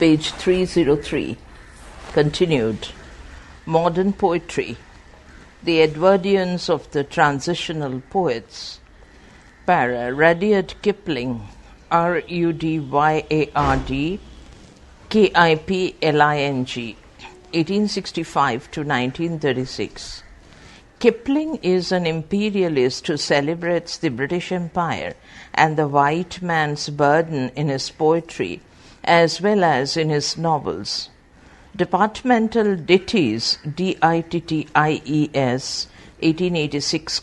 page 303. Continued. Modern poetry. The Edwardians of the transitional poets. Para. Rudyard Kipling, Rudyard Kipling, 1865 to 1936. Kipling is an imperialist who celebrates the British Empire and the white man's burden in his poetry as well as in his novels. Departmental Ditties, Ditties, 1886,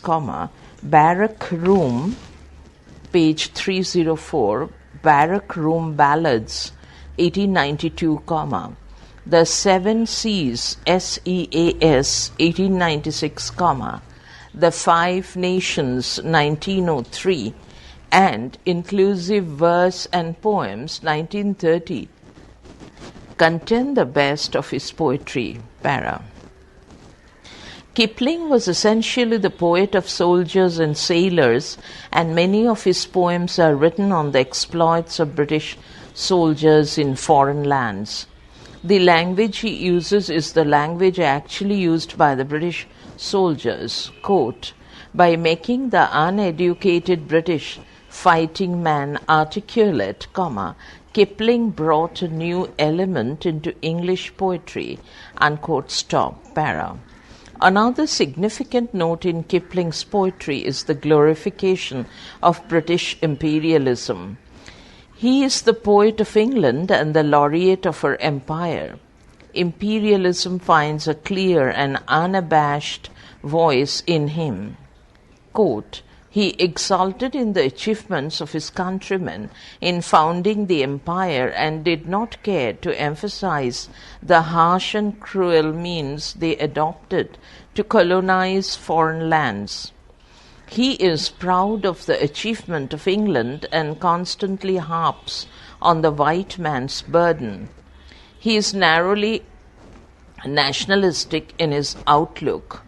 Barrack Room, page 304, Barrack Room Ballads, 1892, The Seven Seas, SEAS, 1896, The Five Nations, 1903, and Inclusive Verse and Poems, 1930, contain the best of his poetry. Para. Kipling was essentially the poet of soldiers and sailors, and many of his poems are written on the exploits of British soldiers in foreign lands. The language he uses is the language actually used by the British soldiers. Quote, by making the uneducated British fighting man articulate, Kipling brought a new element into English poetry. Unquote. Stop. Para. Another significant note in Kipling's poetry is the glorification of British imperialism. He is the poet of England and the laureate of her empire. Imperialism finds a clear and unabashed voice in him. Quote, he exulted in the achievements of his countrymen in founding the empire and did not care to emphasize the harsh and cruel means they adopted to colonize foreign lands. He is proud of the achievement of England and constantly harps on the white man's burden. He is narrowly nationalistic in his outlook.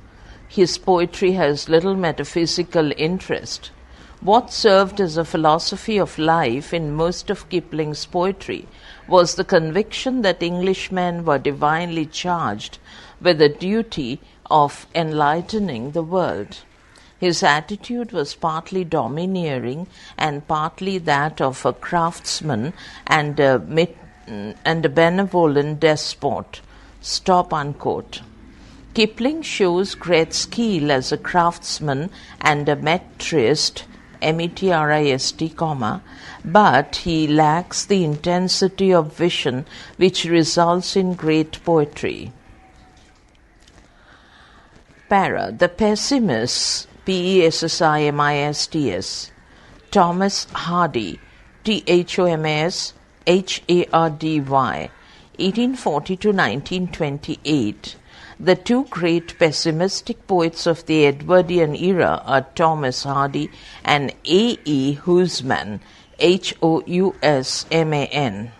His poetry has little metaphysical interest. What served as a philosophy of life in most of Kipling's poetry was the conviction that Englishmen were divinely charged with the duty of enlightening the world. His attitude was partly domineering and partly that of a craftsman and a benevolent despot. Stop. Unquote. Kipling shows great skill as a craftsman and a metrist, metrist, but he lacks the intensity of vision which results in great poetry. Para. The Pessimists, Pessimists, Thomas Hardy, Thomas Hardy, 1840 to 1928. The two great pessimistic poets of the Edwardian era are Thomas Hardy and A.E. Housman, Housman.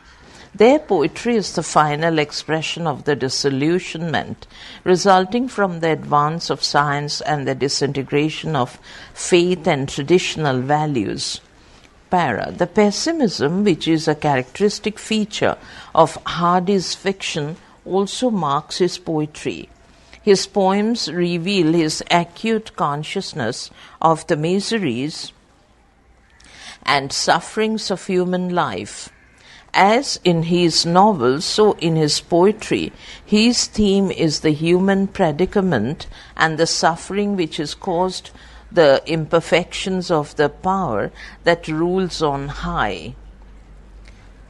Their poetry is the final expression of the disillusionment resulting from the advance of science and the disintegration of faith and traditional values. Para. The pessimism, which is a characteristic feature of Hardy's fiction, also marks his poetry. His poems reveal his acute consciousness of the miseries and sufferings of human life. As in his novels, so in his poetry, his theme is the human predicament and the suffering which is caused the imperfections of the power that rules on high.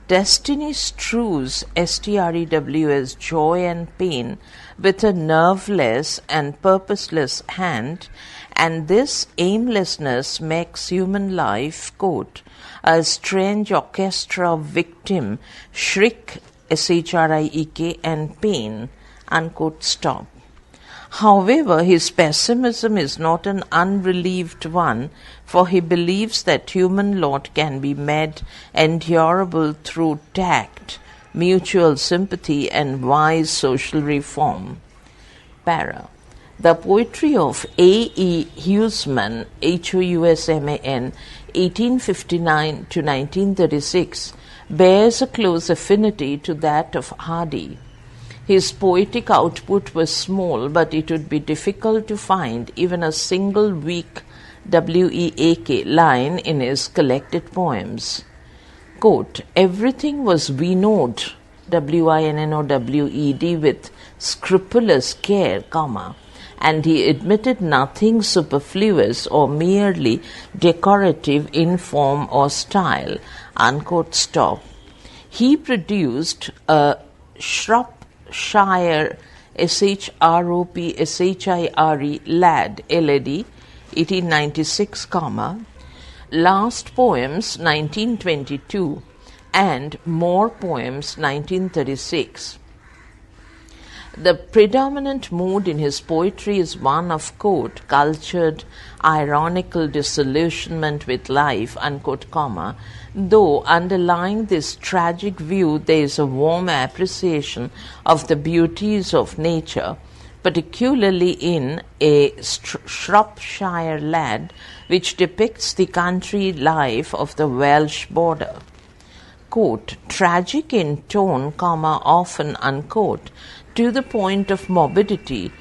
Destiny strews strews joy and pain with a nerveless and purposeless hand, and this aimlessness makes human life, quote, a strange orchestra of victim, shriek, shriek, and pain, unquote. Stop. However, his pessimism is not an unrelieved one, for he believes that human lot can be made endurable through tact, mutual sympathy, and wise social reform. Para. The poetry of A.E. Housman, Housman, 1859 to 1936, bears a close affinity to that of Hardy. His poetic output was small, but it would be difficult to find even a single weak weak line in his collected poems. Quote, everything was winnowed, winnowed, with scrupulous care, and he admitted nothing superfluous or merely decorative in form or style, unquote, stop. He produced a Shropshire, Shropshire lad, LAD, 1896, Last Poems, 1922, and More Poems, 1936. The predominant mood in his poetry is one of, quote, cultured, ironical disillusionment with life, unquote, though underlying this tragic view there is a warm appreciation of the beauties of nature, particularly in a Shropshire lad, which depicts the country life of the Welsh border. Quote, tragic in tone, often, unquote, to the point of morbidity,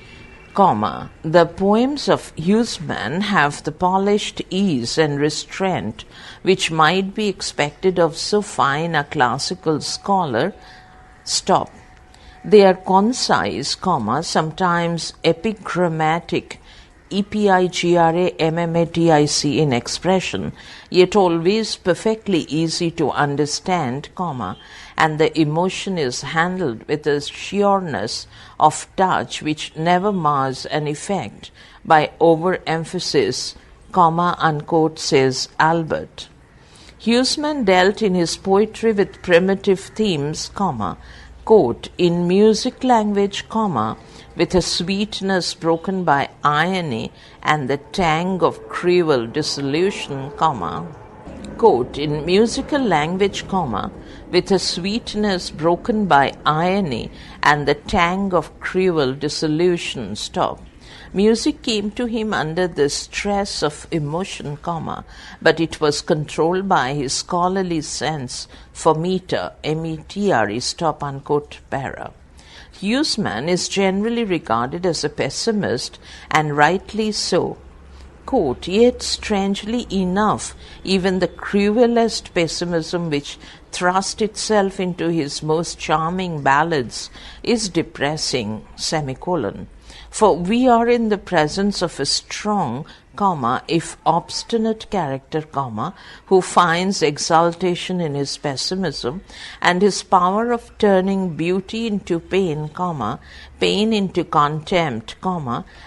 the poems of Huysman have the polished ease and restraint which might be expected of so fine a classical scholar. Stop. They are concise, sometimes epigrammatic, epigrammatic in expression, yet always perfectly easy to understand, and the emotion is handled with a sureness of touch which never mars an effect by overemphasis, unquote, says Albert. Huysman dealt in his poetry with primitive themes, quote, in music language, with a sweetness broken by irony and the tang of cruel dissolution, quote, in musical language, with a sweetness broken by irony and the tang of cruel dissolution, stop. Music came to him under the stress of emotion, but it was controlled by his scholarly sense for meter, metre, stop, unquote, para. Huysman is generally regarded as a pessimist, and rightly so. Quote, yet strangely enough, even the cruelest pessimism which thrust itself into his most charming ballads is depressing, semicolon. For we are in the presence of a strong, if obstinate character, who finds exaltation in his pessimism and his power of turning beauty into pain, pain into contempt,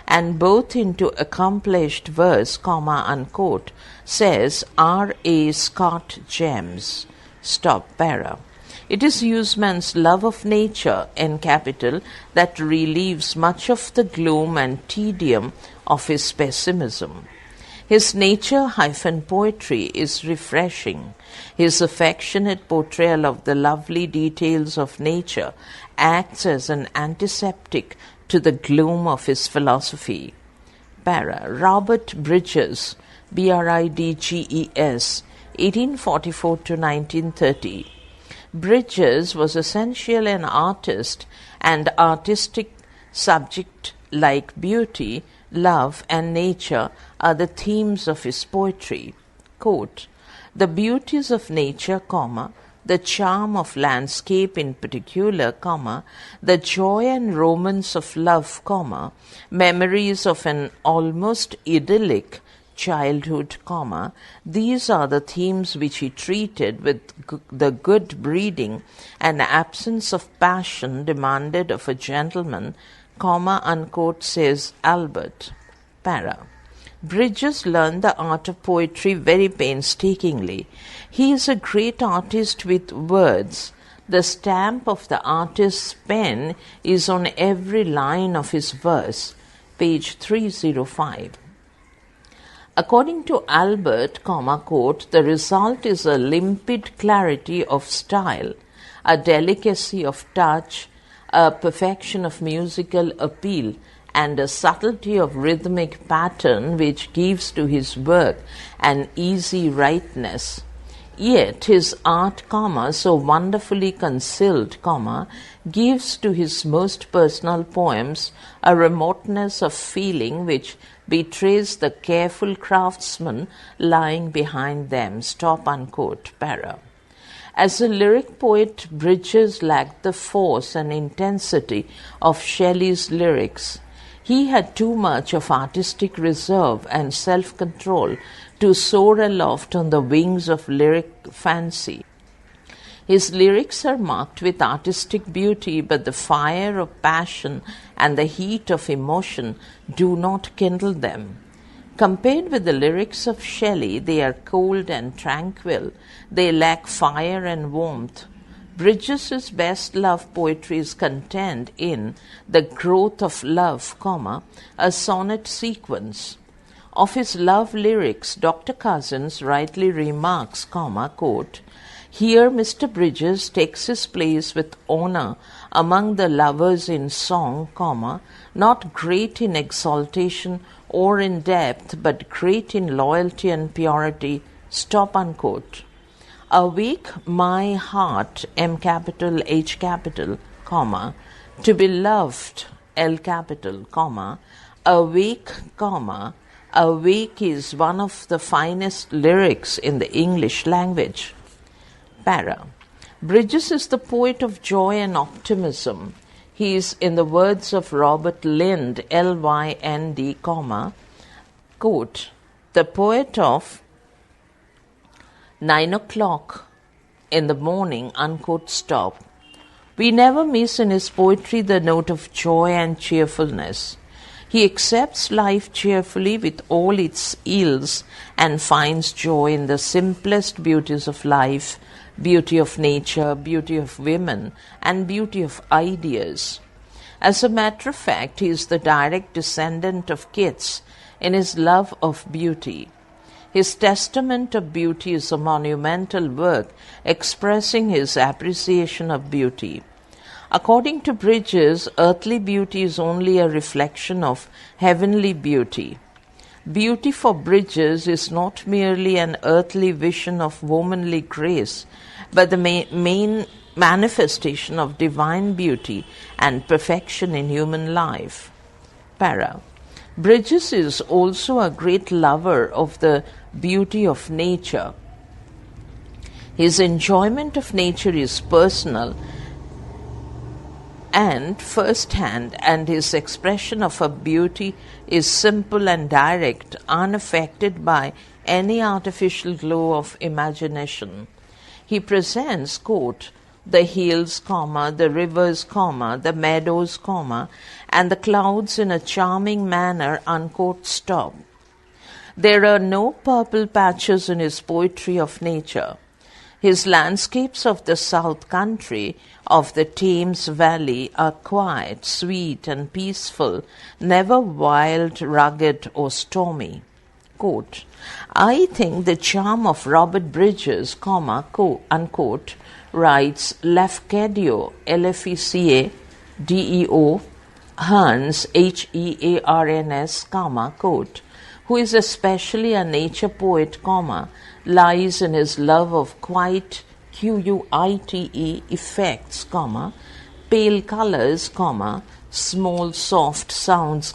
and both into accomplished verse, unquote, says R.A. Scott James. Stop, para. It is Huysman's love of nature, in capital, that relieves much of the gloom and tedium of his pessimism. His nature-poetry is refreshing. His affectionate portrayal of the lovely details of nature acts as an antiseptic to the gloom of his philosophy. Para. Robert Bridges, Bridges, 1844 to 1930. Bridges was essentially an artist, and artistic subject like beauty, love, and nature are the themes of his poetry. Quote, the beauties of nature, the charm of landscape in particular, the joy and romance of love, memories of an almost idyllic childhood, these are the themes which he treated with the good breeding and absence of passion demanded of a gentleman, unquote, says Albert. Para. Bridges learned the art of poetry very painstakingly. He is a great artist with words. The stamp of the artist's pen is on every line of his verse. Page 305. According to Albert, quote, the result is a limpid clarity of style, a delicacy of touch, a perfection of musical appeal, and a subtlety of rhythmic pattern which gives to his work an easy rightness. Yet his art, so wonderfully concealed, gives to his most personal poems a remoteness of feeling which betrays the careful craftsman lying behind them. Stop unquote. Para. As a lyric poet, Bridges lacked the force and intensity of Shelley's lyrics. He had too much of artistic reserve and self-control to soar aloft on the wings of lyric fancy. His lyrics are marked with artistic beauty, but the fire of passion and the heat of emotion do not kindle them. Compared with the lyrics of Shelley, they are cold and tranquil. They lack fire and warmth. Bridges' best love poetry is contained in The Growth of Love, a sonnet sequence. Of his love lyrics, Dr. Cousins rightly remarks, quote, "Here Mr. Bridges takes his place with honor among the lovers in song, not great in exaltation or in depth, but great in loyalty and purity." Stop unquote. Awake my heart, M capital, H capital, to be loved, L capital, awake, awake is one of the finest lyrics in the English language. Para. Bridges is the poet of joy and optimism. He is, in the words of Robert Lynd, Lynd, quote, the poet of 9 o'clock in the morning, unquote, stop. We never miss in his poetry the note of joy and cheerfulness. He accepts life cheerfully with all its ills and finds joy in the simplest beauties of life, beauty of nature, beauty of women, and beauty of ideas. As a matter of fact, he is the direct descendant of Keats in his love of beauty. His Testament of Beauty is a monumental work expressing his appreciation of beauty. According to Bridges, earthly beauty is only a reflection of heavenly beauty. Beauty for Bridges is not merely an earthly vision of womanly grace, but the main manifestation of divine beauty and perfection in human life. Para. Bridges is also a great lover of the beauty of nature. His enjoyment of nature is personal and first-hand, and his expression of her beauty is simple and direct, unaffected by any artificial glow of imagination. He presents, quote, the hills, the rivers, the meadows, and the clouds in a charming manner, unquote, stop. There are no purple patches in his poetry of nature. His landscapes of the South Country, of the Thames Valley, are quiet, sweet, and peaceful, never wild, rugged, or stormy. Quote, I think the charm of Robert Bridges, unquote, writes Lafcadio, Lfecadeo, Hearns, Hearns, quote, who is especially a nature poet, lies in his love of quiet, Quite, effects, pale colors, small soft sounds,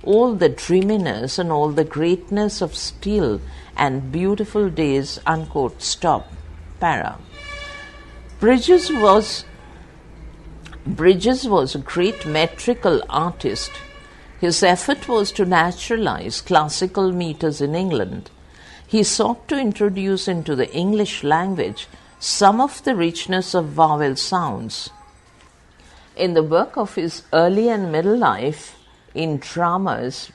all the dreaminess and all the greatness of still and beautiful days, unquote, stop. Para. Bridges was a great metrical artist. His effort was to naturalize classical meters in England. He sought to introduce into the English language some of the richness of vowel sounds. In the work of his early and middle life, in dramas,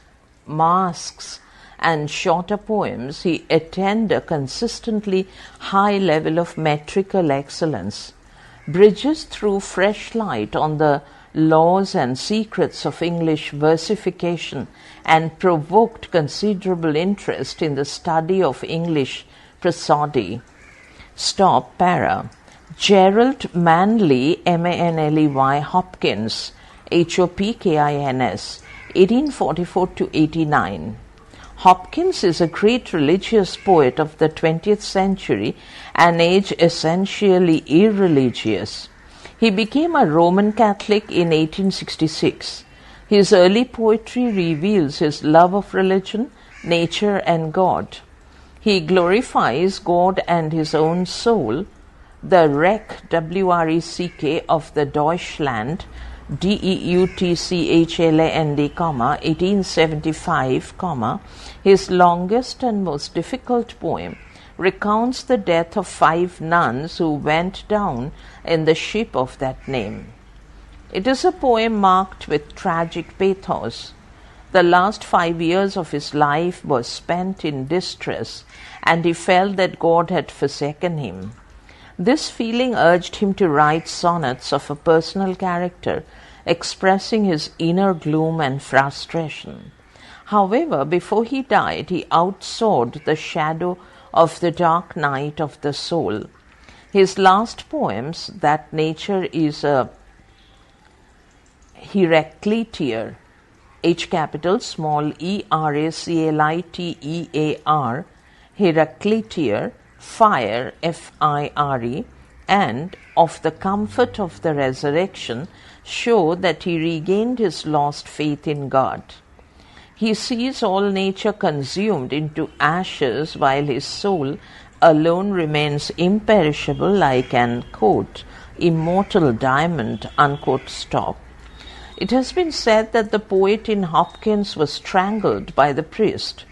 masques, and shorter poems, he attained a consistently high level of metrical excellence. Bridges threw fresh light on the laws and secrets of English versification and provoked considerable interest in the study of English prosody. Stop. Para. Gerald Manley, Manley Hopkins, Hopkins, 1844 to 89. Hopkins is a great religious poet of the 20th century, an age essentially irreligious. He became a Roman Catholic in 1866. His early poetry reveals his love of religion, nature, and God. He glorifies God and his own soul, the wreck, W-R-E-C-K, of the Deutschland, Deutschland, 1875, his longest and most difficult poem, recounts the death of 5 nuns who went down in the ship of that name. It is a poem marked with tragic pathos. The last 5 years of his life were spent in distress, and he felt that God had forsaken him. This feeling urged him to write sonnets of a personal character, expressing his inner gloom and frustration. However, before he died, he outsoared the shadow of the dark night of the soul. His last poems, That Nature is a Heraclitear, H capital small Eraclitear, Heraclitear, Fire, Fire, and Of the Comfort of the Resurrection, show that he regained his lost faith in God. He sees all nature consumed into ashes while his soul alone remains imperishable like an, quote, immortal diamond, unquote, stop. It has been said that the poet in Hopkins was strangled by the priest.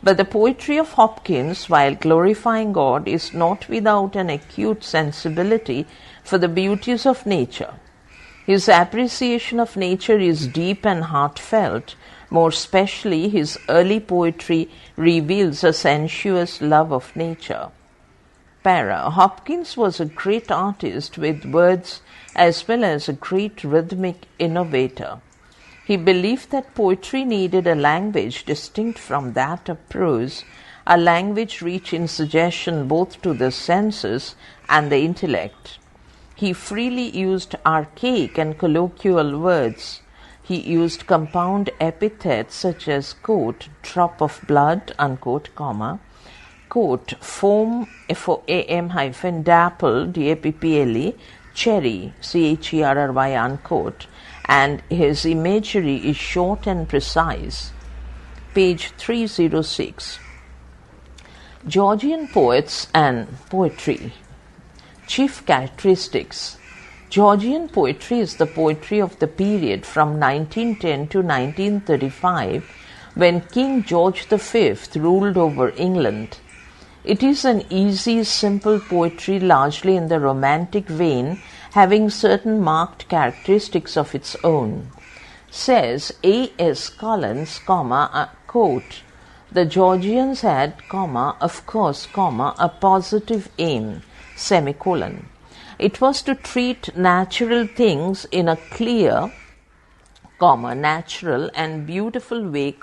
But the poetry of Hopkins, while glorifying God, is not without an acute sensibility for the beauties of nature. His appreciation of nature is deep and heartfelt. More especially, his early poetry reveals a sensuous love of nature. Para. Hopkins was a great artist with words as well as a great rhythmic innovator. He believed that poetry needed a language distinct from that of prose, a language rich in suggestion both to the senses and the intellect. He freely used archaic and colloquial words. He used compound epithets such as, quote, drop of blood, unquote, quote, foam, F-O-A-M hyphen, dapple, D-A-P-P-L-E, cherry, C-H-E-R-R-Y, unquote, and his imagery is short and precise. Page 306. Georgian poets and poetry. Chief characteristics. Georgian poetry is the poetry of the period from 1910 to 1935, when King George V ruled over England. It is an easy, simple poetry largely in the romantic vein, having certain marked characteristics of its own. Says A.S. Collins, quote, the Georgians had, of course, a positive aim, semicolon. It was to treat natural things in a clear, natural and beautiful way,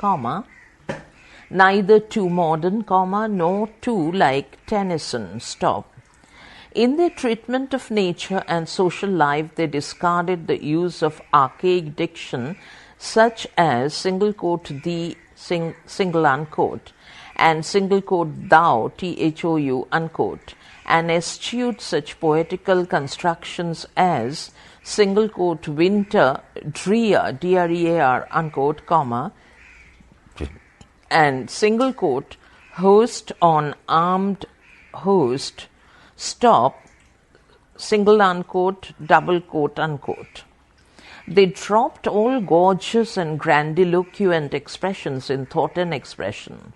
neither too modern, nor too like Tennyson, stop. In their treatment of nature and social life, they discarded the use of archaic diction such as single quote thee, single unquote, and single quote thou, thou, unquote, and eschewed such poetical constructions as single quote winter, drear, D-R-E-A-R, unquote, and single quote host on armed host, stop, single unquote, double quote, unquote. They dropped all gorgeous and grandiloquent expressions in thought and expression.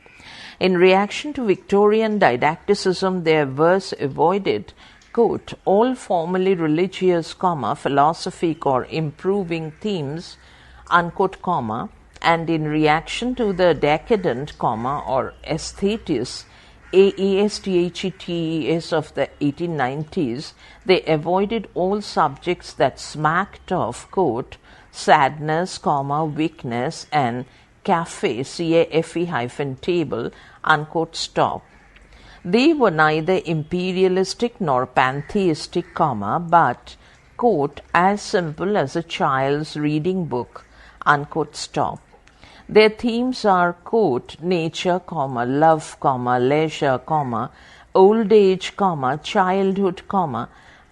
In reaction to Victorian didacticism, their verse avoided, quote, all formally religious, philosophic or improving themes, unquote, and in reaction to the decadent, or aesthetes, aesthetes of the 1890s, they avoided all subjects that smacked of, quote, sadness, weakness, and cafe, C-A-F-E hyphen table, unquote, stop. They were neither imperialistic nor pantheistic, but, quote, as simple as a child's reading book, unquote, stop. Their themes are, quote, nature, love, leisure, old age, childhood,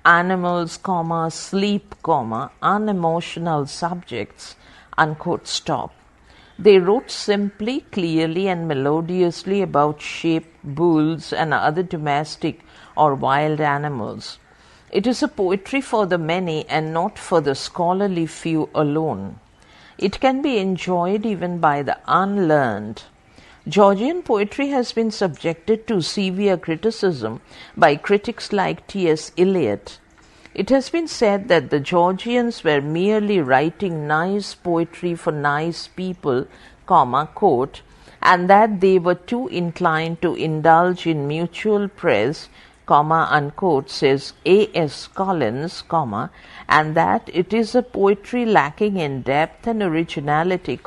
animals, sleep, unemotional subjects, unquote, stop. They wrote simply, clearly, and melodiously about sheep, bulls, and other domestic or wild animals. It is a poetry for the many and not for the scholarly few alone. It can be enjoyed even by the unlearned. Georgian poetry has been subjected to severe criticism by critics like T.S. Eliot. It has been said that the Georgians were merely writing nice poetry for nice people, quote, and that they were too inclined to indulge in mutual praise, unquote, says A.S. Collins, and that it is a poetry lacking in depth and originality,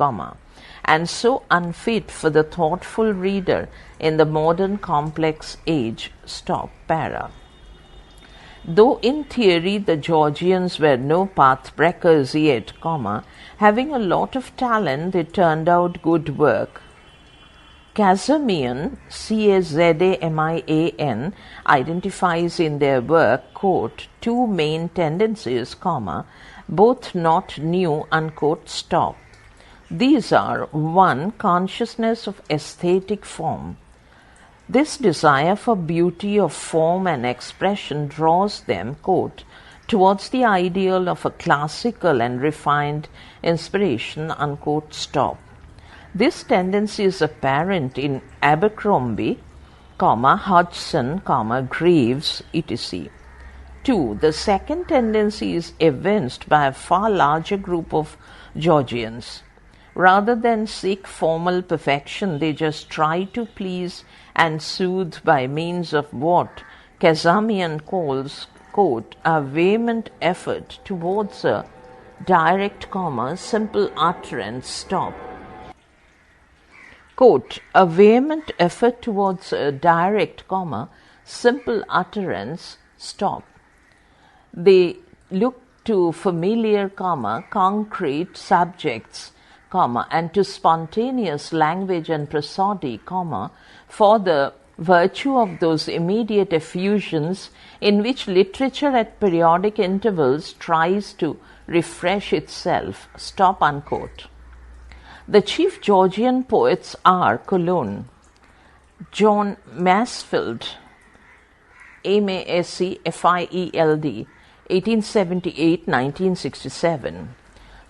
and so unfit for the thoughtful reader in the modern complex age, stop, para. Though in theory the Georgians were no path-breakers yet, having a lot of talent, they turned out good work. Kazamian, Cazamian, identifies in their work, quote, two main tendencies, both not new, unquote, stop. These are, one, consciousness of aesthetic form. This desire for beauty of form and expression draws them, quote, towards the ideal of a classical and refined inspiration, unquote, stop. This tendency is apparent in Abercrombie, Hodgson, Greaves, etc. 2. The second tendency is evinced by a far larger group of Georgians. Rather than seek formal perfection, they just try to please and soothe by means of what Kazamian calls, quote, a vehement effort towards a direct, simple utterance, stop. Quote, a vehement effort towards a direct, simple utterance, stop. They look to familiar, concrete subjects, and to spontaneous language and prosody, for the virtue of those immediate effusions in which literature at periodic intervals tries to refresh itself, stop, unquote. The chief Georgian poets are Cologne, John Masefield, Masefield, 1878–1967.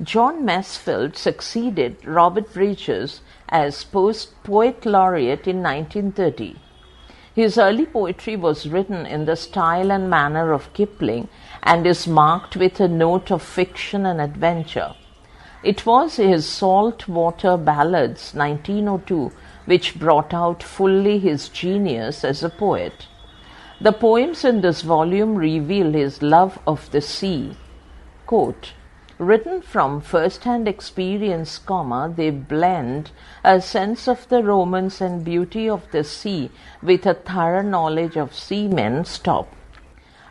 John Masefield succeeded Robert Bridges as poet laureate in 1930. His early poetry was written in the style and manner of Kipling and is marked with a note of fiction and adventure. It was his Salt Water Ballads, 1902, which brought out fully his genius as a poet. The poems in this volume reveal his love of the sea. Quote, written from first-hand experience, they blend a sense of the romance and beauty of the sea with a thorough knowledge of seamen, stop.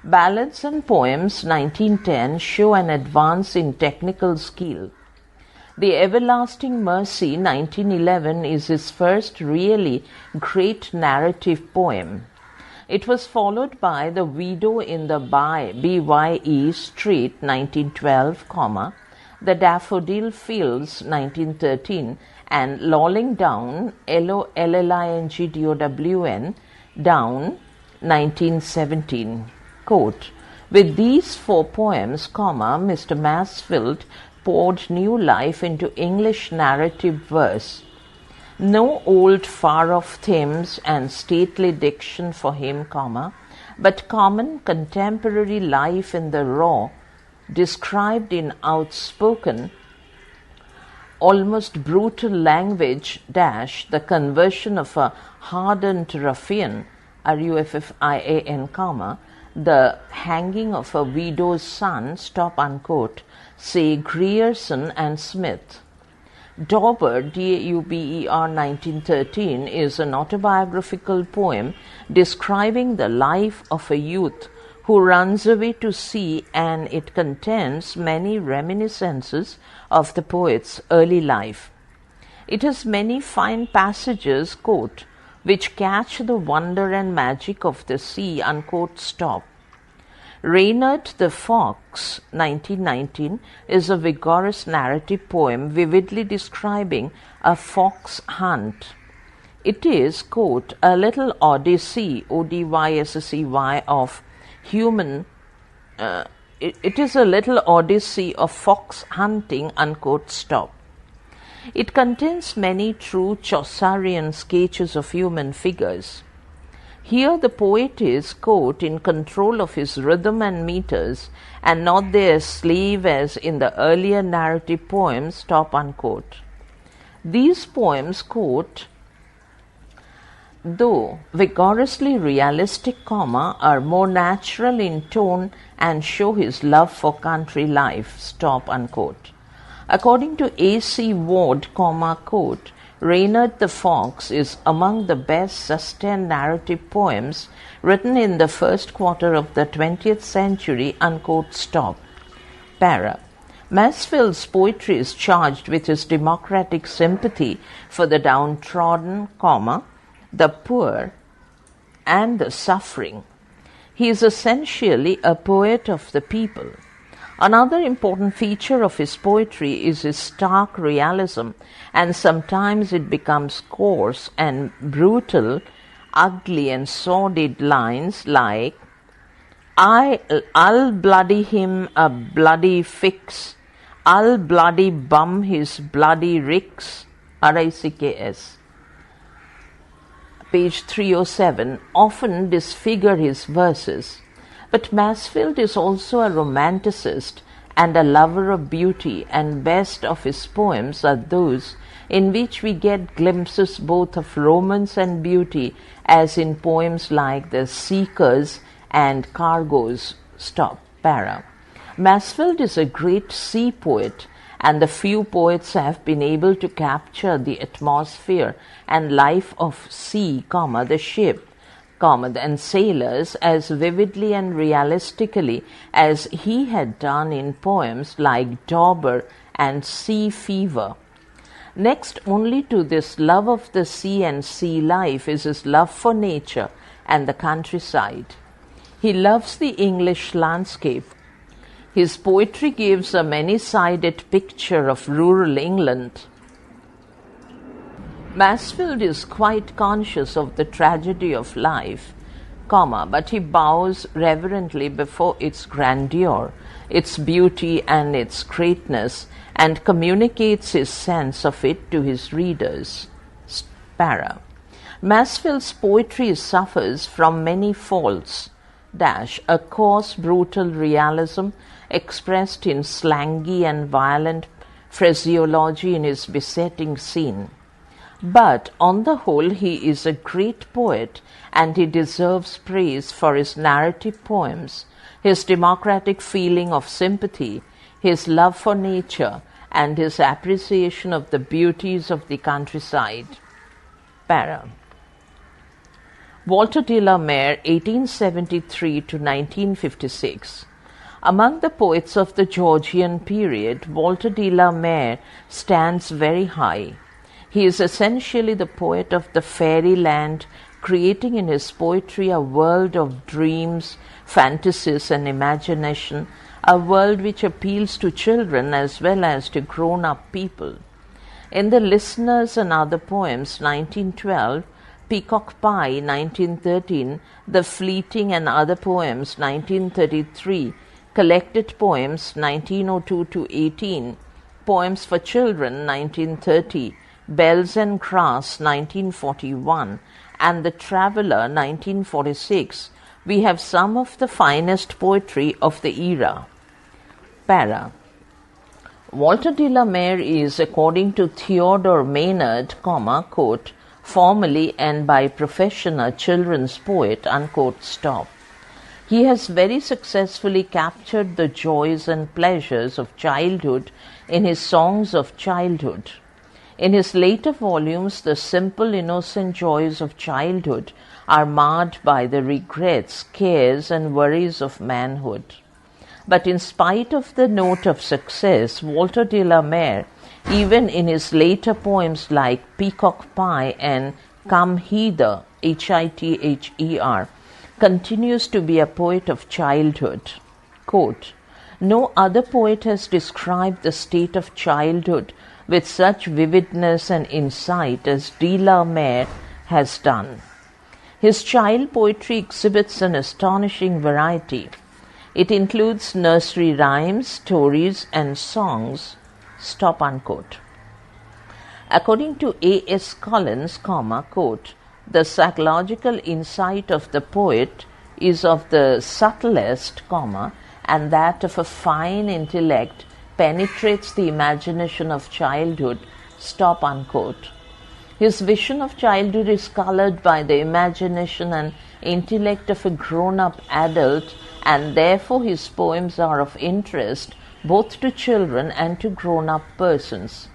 Ballads and Poems, 1910, show an advance in technical skill. The Everlasting Mercy, 1911, is his first really great narrative poem. It was followed by The Widow in the Bye Street, 1912, The Daffodil Fields, 1913, and Lolling Down, Lolling Down, 1917. Quote, with these four poems, Mr. Masefield poured new life into English narrative verse. No old far-off themes and stately diction for him, but common contemporary life in the raw, described in outspoken, almost brutal language, the conversion of a hardened ruffian, Ruffin, the hanging of a widow's son, stop, unquote, say Grierson and Smith. Dauber, Dauber, 1913, is an autobiographical poem describing the life of a youth who runs away to sea, and it contains many reminiscences of the poet's early life. It has many fine passages, quote, which catch the wonder and magic of the sea, unquote, stop. Reynard the Fox, 1919, is a vigorous narrative poem vividly describing a fox hunt. It is, quote, a little odyssey, O-D-Y-S-S-E-Y, of human, it is a little odyssey of fox hunting, unquote, stop. It contains many true Chaucerian sketches of human figures. Here the poet is, quote, in control of his rhythm and meters, and not their slave as in the earlier narrative poems, stop, unquote. These poems, quote, though vigorously realistic, are more natural in tone and show his love for country life, stop, unquote. According to A.C. Ward, quote, Reynard the Fox is among the best sustained narrative poems written in the first quarter of the 20th century, unquote, stop. Para. Masfield's poetry is charged with his democratic sympathy for the downtrodden, the poor, and the suffering. He is essentially a poet of the people. Another important feature of his poetry is his stark realism, and sometimes it becomes coarse and brutal, ugly and sordid lines like, I'll bloody him a bloody fix, I'll bloody bum his bloody ricks, R-I-C-K-S. Page 307, often disfigure his verses. But Masfield is also a romanticist and a lover of beauty, and best of his poems are those in which we get glimpses both of romance and beauty, as in poems like The Seekers and Cargoes, stop, para. Masfield is a great sea poet, and the few poets have been able to capture the atmosphere and life of sea, the ship, and sailors as vividly and realistically as he had done in poems like Dauber and Sea Fever. Next only to this love of the sea and sea life is his love for nature and the countryside. He loves the English landscape. His poetry gives a many-sided picture of rural England. Masfield is quite conscious of the tragedy of life, but he bows reverently before its grandeur, its beauty and its greatness, and communicates his sense of it to his readers. Para. Masfield's poetry suffers from many faults, a coarse, brutal realism expressed in slangy and violent phraseology in his besetting scene. But on the whole he is a great poet, and he deserves praise for his narrative poems, his democratic feeling of sympathy, his love for nature, and his appreciation of the beauties of the countryside. Para. Walter de la Mare, 1873 to 1956. Among the poets of the Georgian period, Walter de la Mare stands very high. He is essentially the poet of the fairyland, creating in his poetry a world of dreams, fantasies, and imagination, a world which appeals to children as well as to grown-up people. In The Listeners and Other Poems, 1912, Peacock Pie, 1913, The Fleeting and Other Poems, 1933, Collected Poems, 1902 to 18, Poems for Children, 1930, Bells and Grass, 1941, and The Traveller, 1946, we have some of the finest poetry of the era. Para. Walter de la Mare is, according to Theodore Maynard, quote, formally and by profession a children's poet, unquote, stop. He has very successfully captured the joys and pleasures of childhood in his songs of childhood. In his later volumes, the simple, innocent joys of childhood are marred by the regrets, cares, and worries of manhood. But in spite of the note of success, Walter de la Mare Even in his later poems like Peacock Pie and Come Hither, Hither, continues to be a poet of childhood. Quote, "No other poet has described the state of childhood with such vividness and insight as de la Mare has done. His child poetry exhibits an astonishing variety. It includes nursery rhymes, stories, and songs." Stop unquote. According to A.S. Collins, quote, "The psychological insight of the poet is of the subtlest, and that of a fine intellect penetrates the imagination of childhood." Stop unquote. His vision of childhood is colored by the imagination and intellect of a grown-up adult, and therefore his poems are of interest both to children and to grown-up persons.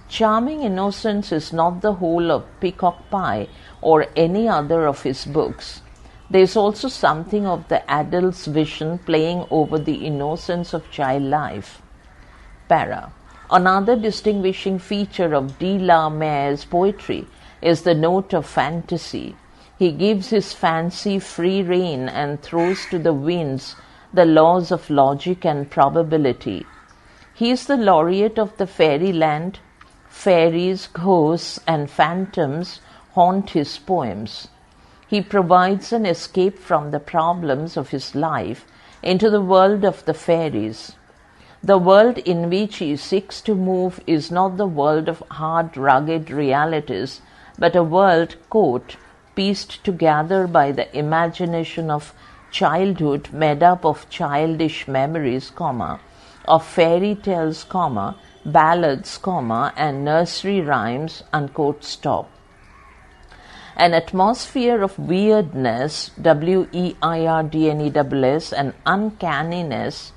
Charming innocence is not the whole of Peacock Pie or any other of his books. There is also something of the adult's vision playing over the innocence of child life. Para. Another distinguishing feature of de la Mare's poetry is the note of fantasy. He gives his fancy free rein and throws to the winds the laws of logic and probability. He is the laureate of the fairyland. Fairies, ghosts, and phantoms haunt his poems. He provides an escape from the problems of his life into the world of the fairies. The world in which he seeks to move is not the world of hard, rugged realities, but a world, quote, "pieced together by the imagination of childhood, made up of childish memories, of fairy tales, ballads, and nursery rhymes," unquote. Stop. An atmosphere of weirdness, weirdness, and uncanniness,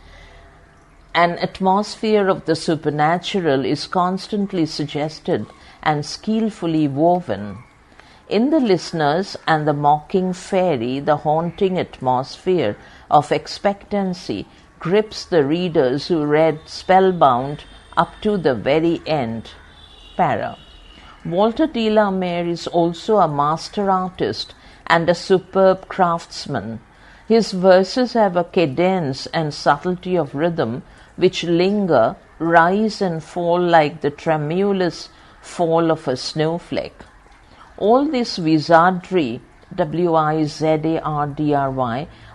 an atmosphere of the supernatural is constantly suggested and skillfully woven. In the listeners and the mocking fairy, the haunting atmosphere of expectancy grips the readers who read spellbound up to the very end. Para. Walter de la Mare is also a master artist and a superb craftsman. His verses have a cadence and subtlety of rhythm which linger, rise and fall like the tremulous fall of a snowflake. All this wizardry, wizardry,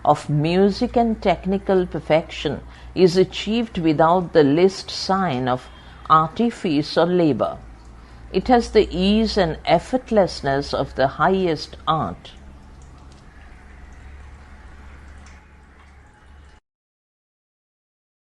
of music and technical perfection is achieved without the least sign of artifice or labor. It has the ease and effortlessness of the highest art.